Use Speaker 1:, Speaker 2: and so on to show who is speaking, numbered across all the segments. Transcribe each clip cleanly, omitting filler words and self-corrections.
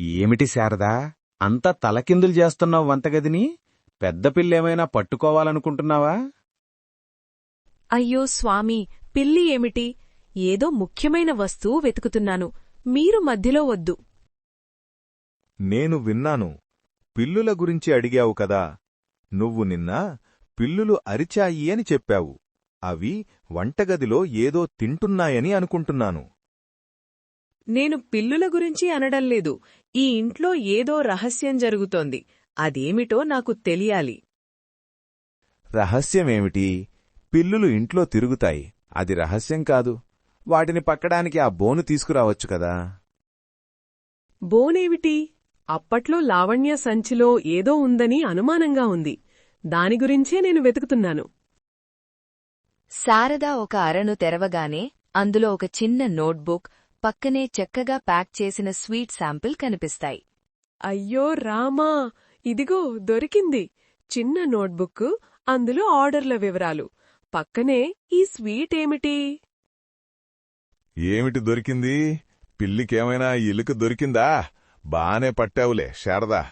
Speaker 1: ఏమిటి శారదా, అంతా తలకిందులు చేస్తున్నావు వంటగదిని? పెద్ద పిల్లేమైనా పట్టుకోవాలనుకుంటున్నావా?
Speaker 2: అయ్యో స్వామీ, పిల్లి ఏమిటి? ఏదో ముఖ్యమైన వస్తువు వెతుకుతున్నాను. మీరు మధ్యలో వద్దు.
Speaker 3: నేను విన్నాను. పిల్లుల గురించి అడిగావు కదా. నువ్వు నిన్న పిల్లులు అరిచాయి అని చెప్పావు. అవి వంటగదిలో ఏదో తింటున్నాయని అనుకుంటున్నాను.
Speaker 4: నేను పిల్లుల గురించి అనడంలేదు. ఈ ఇంట్లో ఏదో రహస్యం జరుగుతోంది. అదేమిటో నాకు తెలియాలి.
Speaker 3: రహస్యమేమిటి? పిల్లులు ఇంట్లో తిరుగుతాయి, అది రహస్యం కాదు. వాటిని పక్కడానికి ఆ బోను తీసుకురావచ్చు కదా.
Speaker 4: బోనేమిటి? అప్పట్లో లావణ్య సంచిలో ఏదో ఉందని అనుమానంగా ఉంది. దాని గురించే నేను వెతుకుతున్నాను.
Speaker 2: శారద ఒక అరను తెరవగానే అందులో ఒక చిన్న నోట్బుక్, పక్కనే చక్కగా ప్యాక్ చేసిన స్వీట్ శాంపిల్ కనిపిస్తాయి.
Speaker 4: అయ్యో రామా, ఇదిగో దొరికింది. చిన్న నోట్బుక్, అందులో ఆర్డర్ల వివరాలు. పక్కనే ఈ స్వీట్ ఏమిటి?
Speaker 3: ఏమిటి దొరికింది? పిల్లికేమైనా ఇలుక దొరికిందా? బానే పట్టావులే శారదా.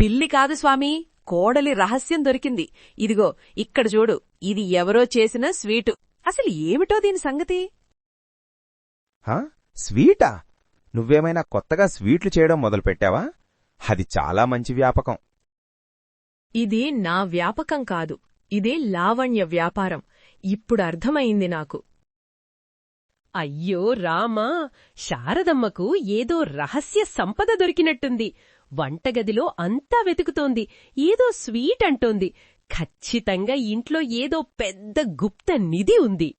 Speaker 2: పిల్లి కాదు స్వామీ, కోడలి రహస్యం దొరికింది. ఇదిగో ఇక్కడ చూడు, ఇది ఎవరో చేసిన స్వీటు. అసలు ఏమిటో దీని సంగతి?
Speaker 1: స్వీటా? నువ్వేమైనా కొత్తగా స్వీట్లు చేయడం మొదలుపెట్టావా? అది చాలా మంచి వ్యాపకం.
Speaker 4: ఇది నా వ్యాపకం కాదు, ఇదే లావణ్య వ్యాపారం. ఇప్పుడు అర్థమైంది నాకు. అయ్యో రామా, శారదమ్మకు ఏదో రహస్య సంపద దొరికినట్టుంది. వంటగదిలో అంతా వెతుకుతోంది, ఏదో స్వీట్ అంటోంది. ఖచ్చితంగా ఇంట్లో ఏదో పెద్ద గుప్త నిధి ఉంది.